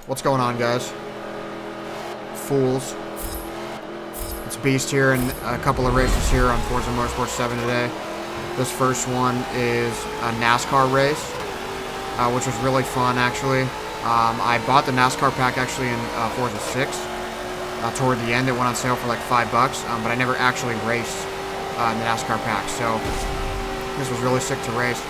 What's going on, guys? Fools. It's Beast here, and a couple of races here on Forza Motorsport 7 today. This first one is a NASCAR race, which was really fun, actually. I bought the NASCAR pack, actually, in Forza 6. Toward the end, it went on sale for like $5, but I never actually raced in the NASCAR pack, so this was really sick to race.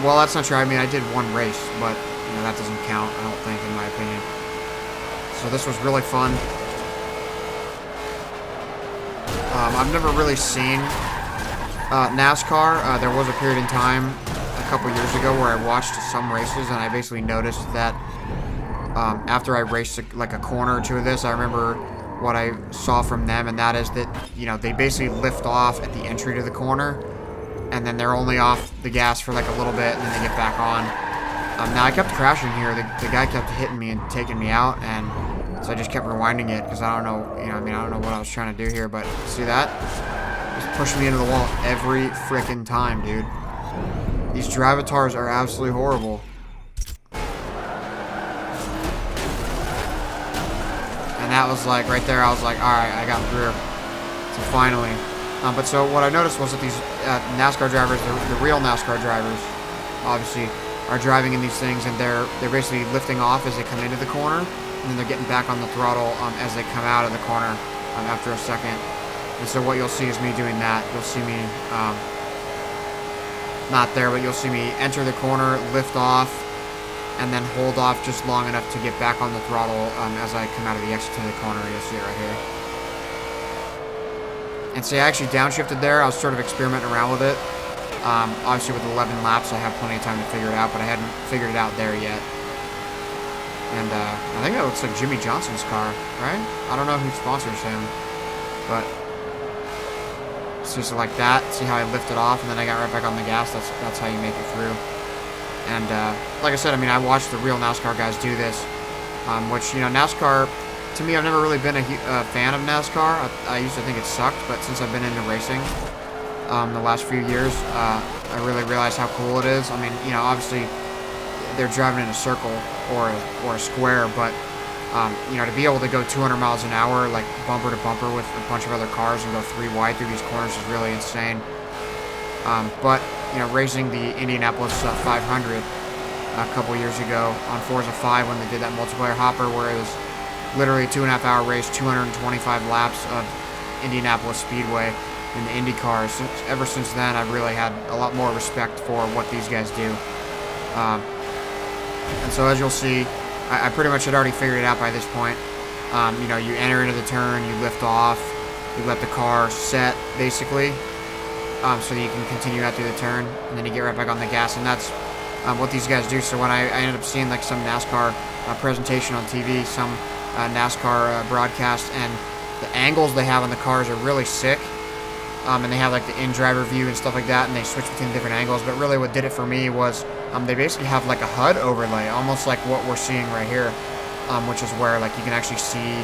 Well, that's not true. I mean, I did one race, but you know, that doesn't count, I don't think, in my opinion. So this was really fun. I've never really seen NASCAR. There was a period in time a couple years ago where I watched some races, and I basically noticed that after I raced like a corner or two of this, I remember what I saw from them, and that is that, you know, they basically lift off at the entry to the corner, and then they're only off the gas for like a little bit, and then they get back on. Now I kept crashing here. The guy kept hitting me and taking me out, and so I just kept rewinding it because I don't know, you know, I mean, I don't know what I was trying to do here, but see that? Just pushing me into the wall every freaking time, dude. These drivatars are absolutely horrible. And that was like, right there, I was like, alright, I got through. So finally. But so what I noticed was that these NASCAR drivers, the real NASCAR drivers, obviously, are driving in these things, and they're basically lifting off as they come into the corner, and then they're getting back on the throttle as they come out of the corner after a second. And so what you'll see is me doing that. You'll see me, not there, but you'll see me enter the corner, lift off, and then hold off just long enough to get back on the throttle as I come out of the exit to the corner. You'll see it right here. And see, I actually downshifted there. I was sort of experimenting around with it. Obviously, with 11 laps, I have plenty of time to figure it out, but I hadn't figured it out there yet. And I think that looks like Jimmy Johnson's car, right? I don't know who sponsors him, but it's just like that. See how I lifted off, and then I got right back on the gas. That's how you make it through. And like I said, I mean, I watched the real NASCAR guys do this, which, you know, NASCAR, to me, I've never really been a fan of NASCAR. I used to think it sucked, but since I've been into racing the last few years, I really realized how cool it is. I mean, you know, obviously, they're driving in a circle or a square, but you know, to be able to go 200 miles an hour, like bumper to bumper with a bunch of other cars and go 3 wide through these corners is really insane. But you know, racing the Indianapolis 500 a couple years ago on Forza 5 when they did that multiplayer hopper, where it was literally a 2.5-hour race, 225 laps of Indianapolis Speedway in the Indy cars. Ever since then, I've really had a lot more respect for what these guys do. And so as you'll see, I pretty much had already figured it out by this point. You know, you enter into the turn, you lift off, you let the car set, basically, so that you can continue out through the turn, and then you get right back on the gas, and that's what these guys do. So when I ended up seeing like some NASCAR presentation on TV, some NASCAR broadcast, and the angles they have on the cars are really sick. And they have like the in-driver view and stuff like that, and they switch between different angles. But really what did it for me was they basically have like a HUD overlay, almost like what we're seeing right here, which is where like you can actually see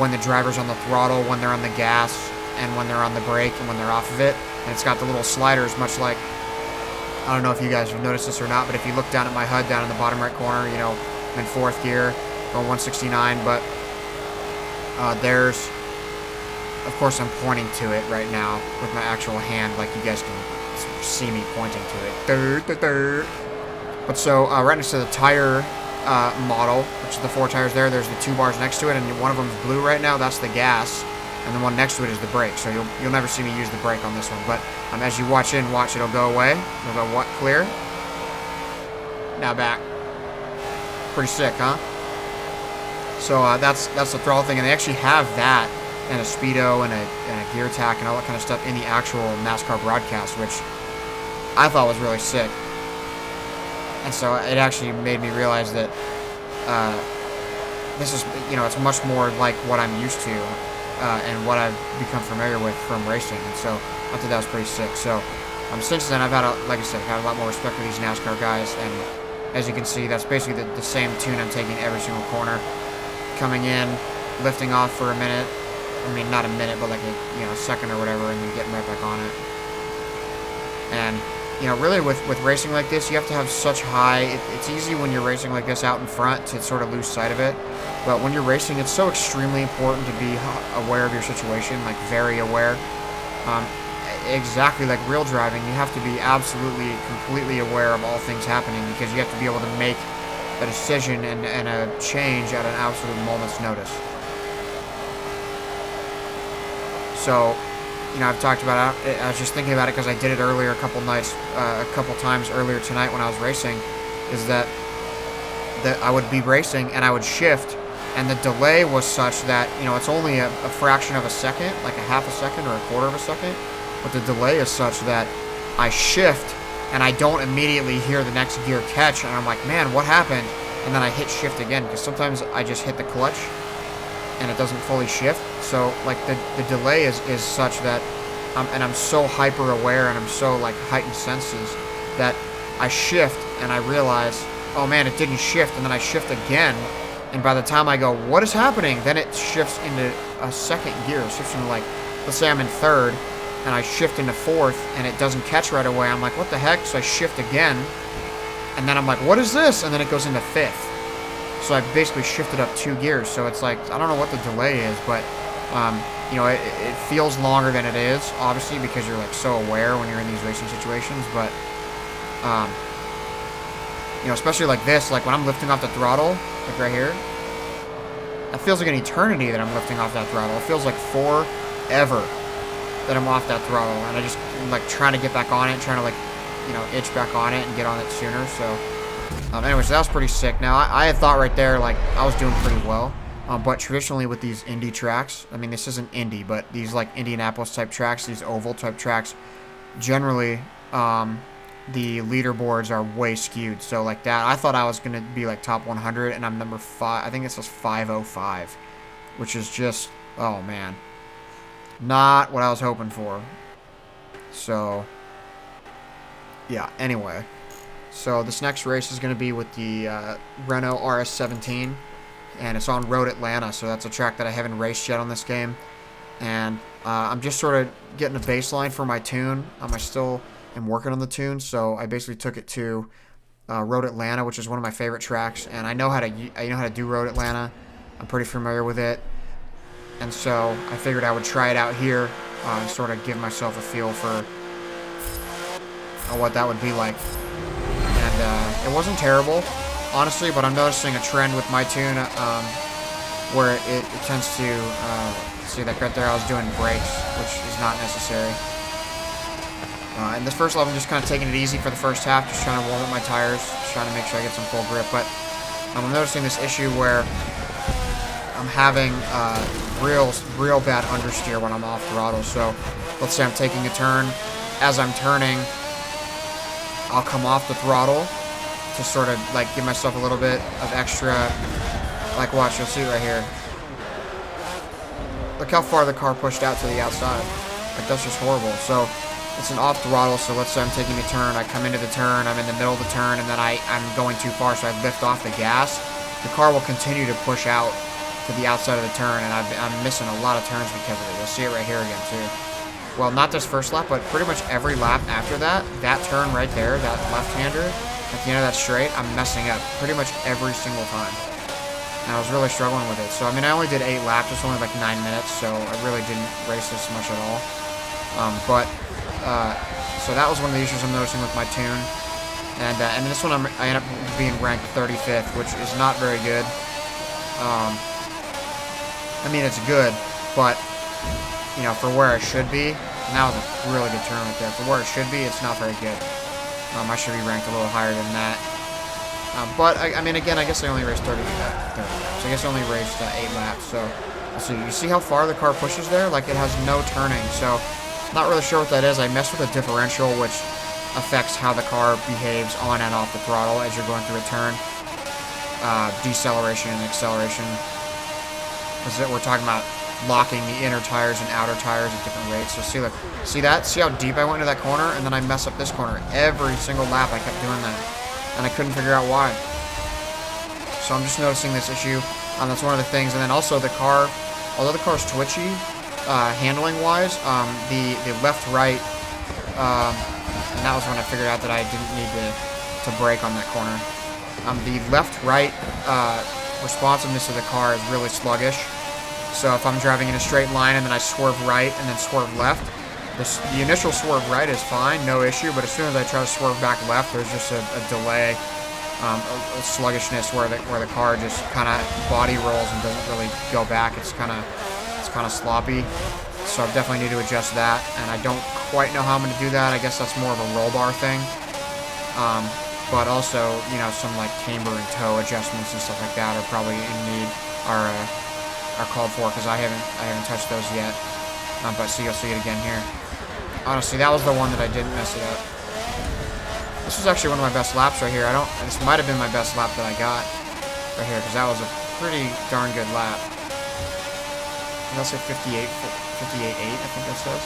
when the driver's on the throttle, when they're on the gas, and when they're on the brake, and when they're off of it. And it's got the little sliders, much like, I don't know if you guys have noticed this or not, but if you look down at my HUD down in the bottom right corner, you know, I'm in 4th gear, going 169, but there's, of course, I'm pointing to it right now with my actual hand, like you guys can see me pointing to it. But so, right next to the tire model, which is the 4 tires there, there's the 2 bars next to it, and one of them is blue right now, that's the gas, and the one next to it is the brake. So you'll never see me use the brake on this one, but as you watch, it'll go away. It'll go what? Clear. Now back. Pretty sick, huh? So that's the throttle thing, and they actually have that, and a speedo, and a gear tack, and all that kind of stuff in the actual NASCAR broadcast, which I thought was really sick. And so it actually made me realize that this is, you know, it's much more like what I'm used to and what I've become familiar with from racing. And so I thought that was pretty sick. So since then, I've had, like I said, had a lot more respect for these NASCAR guys. And as you can see, that's basically the same tune I'm taking every single corner. Coming in, lifting off for a minute. I mean, not a minute, but like a second or whatever, and then getting right back on it. And you know, really with racing like this, you have to have such high, it's easy when you're racing like this out in front to sort of lose sight of it. But when you're racing, it's so extremely important to be aware of your situation, like very aware. Um, exactly like real driving, you have to be absolutely, completely aware of all things happening because you have to be able to make a decision and a change at an absolute moment's notice. So, you know, I've talked about it. I was just thinking about it because I did it earlier a couple times earlier tonight when I was racing, is that I would be racing and I would shift, and the delay was such that, you know, it's only a fraction of a second, like a half a second or a quarter of a second, but the delay is such that I shift and I don't immediately hear the next gear catch, and I'm like, man, what happened? And then I hit shift again, because sometimes I just hit the clutch and it doesn't fully shift. So like the delay is such that I'm so hyper aware and I'm so like heightened senses that I shift and I realize, oh man, it didn't shift, and then I shift again, and by the time I go, what is happening, then it shifts into a second gear. It shifts into, like, let's say I'm in third and I shift into fourth and it doesn't catch right away. I'm like, what the heck? So I shift again, and then I'm like, what is this? And then it goes into fifth. So I basically shifted up 2 gears. So it's like, I don't know what the delay is, but, you know, it feels longer than it is, obviously, because you're, like, so aware when you're in these racing situations. But, you know, especially like this, like when I'm lifting off the throttle, like right here, that feels like an eternity that I'm lifting off that throttle. It feels like forever that I'm off that throttle, and I just, like, trying to get back on it, trying to, like, you know, itch back on it and get on it sooner. So, anyways, that was pretty sick. Now, I had thought right there, like, I was doing pretty well. But traditionally with these Indy tracks, I mean, this isn't Indy, but these, like, Indianapolis type tracks, these oval type tracks, generally, the leaderboards are way skewed. So, like that, I thought I was going to be, like, top 100, and I'm number 5. I think it says 505, which is just, oh, man, not what I was hoping for. So, yeah, anyway. So this next race is going to be with the Renault RS17, and it's on Road Atlanta, so that's a track that I haven't raced yet on this game. And I'm just sort of getting a baseline for my tune. I still am working on the tune, so I basically took it to Road Atlanta, which is one of my favorite tracks, and I know how to do Road Atlanta. I'm pretty familiar with it, and so I figured I would try it out here and sort of give myself a feel for what that would be like. And it wasn't terrible, honestly, but I'm noticing a trend with my tune where it tends to, see, like right there I was doing brakes, which is not necessary. And this first level, I'm just kind of taking it easy for the first half, just trying to warm up my tires, just trying to make sure I get some full grip. But I'm noticing this issue where I'm having real bad understeer when I'm off throttle. So let's say I'm taking a turn. As I'm turning, I'll come off the throttle to sort of, like, give myself a little bit of extra, like, watch, you'll see right here. Look how far the car pushed out to the outside. Like, that's just horrible. So it's an off throttle, so let's say I'm taking a turn, I come into the turn, I'm in the middle of the turn, and then I'm going too far, so I lift off the gas. The car will continue to push out to the outside of the turn, and I'm missing a lot of turns because of it. You'll see it right here again, too. Well, not this first lap, but pretty much every lap after that, that turn right there, that left-hander, at the end of that straight, I'm messing up pretty much every single time. And I was really struggling with it. So, I mean, I only did 8 laps, it's only like 9 minutes, so I really didn't race this much at all. So that was one of the issues I'm noticing with my tune. And this one I end up being ranked 35th, which is not very good. I mean, it's good, but, you know, for where I should be, and that was a really good turn right there. For where it should be, it's not very good. I should be ranked a little higher than that. But, I mean, again, I guess I only raced 30 laps. I guess I only raced 8 laps. So, you see how far the car pushes there? Like, it has no turning. So, not really sure what that is. I messed with a differential, which affects how the car behaves on and off the throttle as you're going through a turn. Deceleration and acceleration. Because we're talking about locking the inner tires and outer tires at different rates. So see that? See how deep I went into that corner? And then I mess up this corner. Every single lap I kept doing that. And I couldn't figure out why. So I'm just noticing this issue. That's one of the things. And then also the car, although the car's twitchy, handling-wise, the left-right, and that was when I figured out that I didn't need to brake on that corner. The left-right responsiveness of the car is really sluggish. So if I'm driving in a straight line and then I swerve right and then swerve left, the initial swerve right is fine, no issue, but as soon as I try to swerve back left, there's just a delay, a sluggishness where the car just kind of body rolls and doesn't really go back. It's kind of sloppy. So I definitely need to adjust that, and I don't quite know how I'm going to do that. I guess that's more of a roll bar thing. But also, you know, some like camber and toe adjustments and stuff like that are probably in need, are called for, because I haven't touched those yet. But so you'll see it again here. Honestly, that was the one that I didn't mess it up. This was actually one of my best laps right here. This might have been my best lap that I got right here, because that was a pretty darn good lap. I'll say 58.8, I think that says.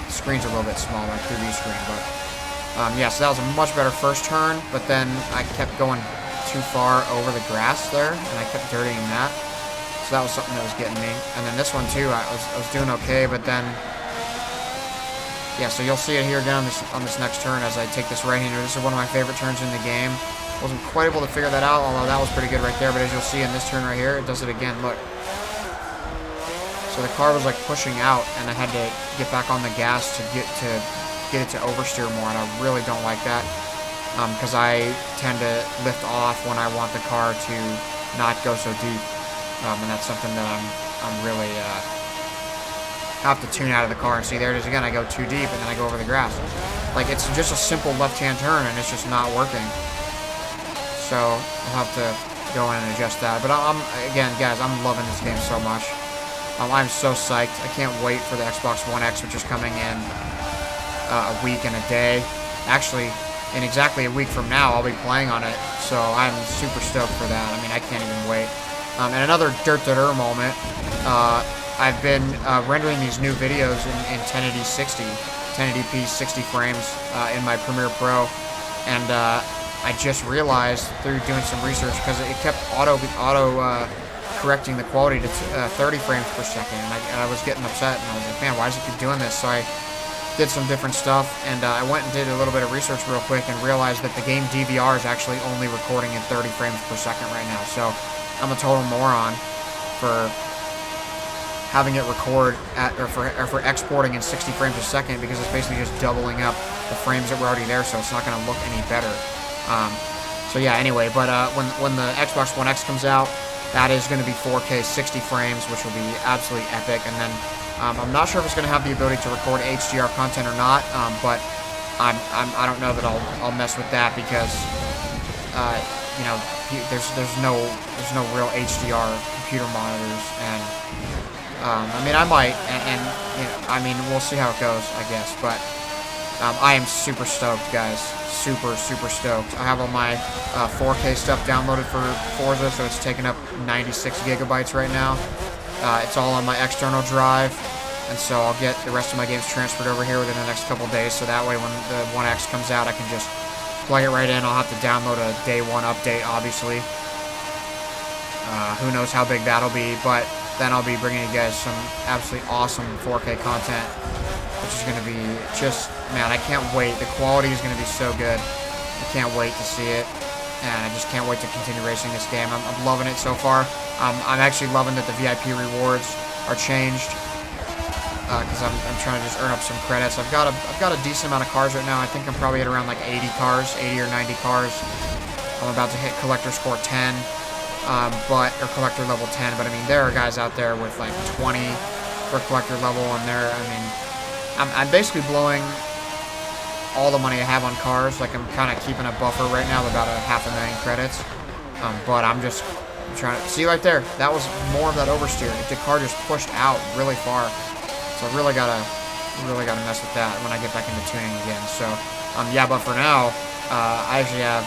The screen's a little bit small, my preview screen, but yeah, so that was a much better first turn, but then I kept going too far over the grass there, and I kept dirtying that. So that was something that was getting me. And then this one too, I was doing okay, but then, yeah, so you'll see it here again on this next turn as I take this right-hander. This is one of my favorite turns in the game. Wasn't quite able to figure that out, although that was pretty good right there, but as you'll see in this turn right here, it does it again, look. So the car was like pushing out, and I had to get back on the gas to get it to oversteer more, and I really don't like that, because I tend to lift off when I want the car to not go so deep, and that's something that I'm really have to tune out of the car. And see, there it is again, I go too deep, and then I go over the grass. Like, it's just a simple left-hand turn, and it's just not working. So I'll have to go in and adjust that. But again, guys, I'm loving this game so much. I'm so psyched. I can't wait for the Xbox One X, which is coming in a week and a day. Actually, in exactly a week from now, I'll be playing on it. So I'm super stoked for that. I mean, I can't even wait. And another dirt-to-dirt moment. I've been rendering these new videos in 1080p 60 frames in my Premiere Pro, and I just realized through doing some research, because it kept auto correcting the quality to 30 frames per second, and I was getting upset, and I was like, man, why does it keep doing this? So I did some different stuff, and I went and did a little bit of research real quick and realized that the game DVR is actually only recording in 30 frames per second right now. So I'm a total moron for having it record at, or for exporting in 60 frames a second, because it's basically just doubling up the frames that were already there, so it's not going to look any better. So yeah, anyway, but when the Xbox One X comes out, that is going to be 4K 60 frames, which will be absolutely epic. And then I'm not sure if it's going to have the ability to record HDR content or not, but I don't know that I'll mess with that, because you know, there's no real HDR computer monitors, and I mean, I might, and you know, I mean, we'll see how it goes, I guess. But I am super stoked, guys. Super stoked. I have all my 4K stuff downloaded for Forza, so it's taking up 96 gigabytes right now. It's all on my external drive, and so I'll get the rest of my games transferred over here within the next couple days, so that way when the One X comes out, I can just plug it right in. I'll have to download a day one update, obviously. Who knows how big that'll be, but then I'll be bringing you guys some absolutely awesome 4K content, which is going to be just, man, I can't wait. The quality is going to be so good. I can't wait to see it, and I just can't wait to continue racing this game. I'm loving it so far. I'm actually loving that the VIP rewards are changed, because I'm trying to just earn up some credits. I've got a decent amount of cars right now. I think I'm probably at around like 80 cars, 80 or 90 cars. I'm about to hit collector score 10. Or collector level 10, but I mean, there are guys out there with like 20 for collector level, and I mean, I'm basically blowing all the money I have on cars. Like, I'm kind of keeping a buffer right now of about 500,000 credits, but I'm trying to, see right there, that was more of that oversteer. The car just pushed out really far, so I really gotta mess with that when I get back into tuning again. So, yeah, but for now, I actually have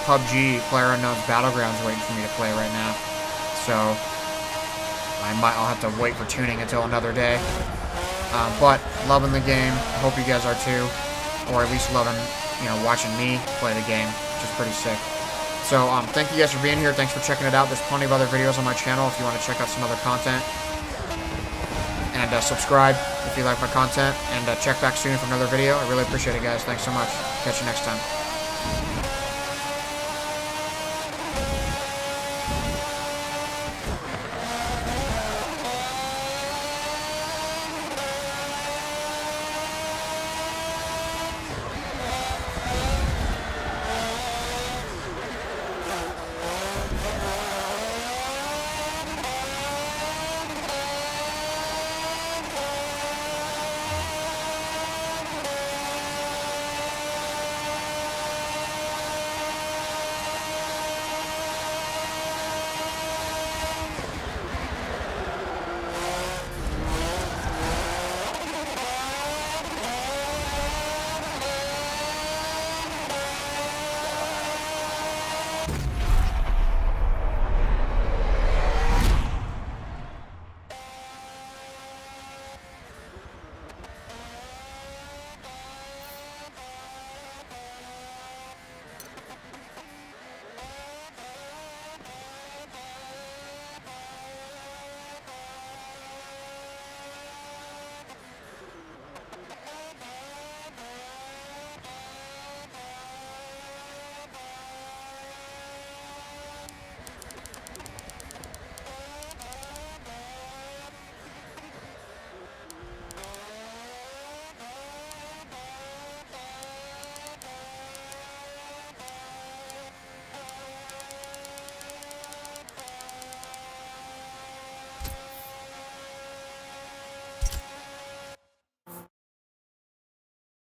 PUBG, PlayerUnknown's Battlegrounds, waiting for me to play right now. So I'll have to wait for tuning until another day. But loving the game. Hope you guys are too, or at least loving, you know, watching me play the game, which is pretty sick. So thank you guys for being here. Thanks for checking it out. There's plenty of other videos on my channel if you want to check out some other content. And subscribe if if you like my content, and check back soon for another video. I really appreciate it, guys. Thanks so much. Catch you next time.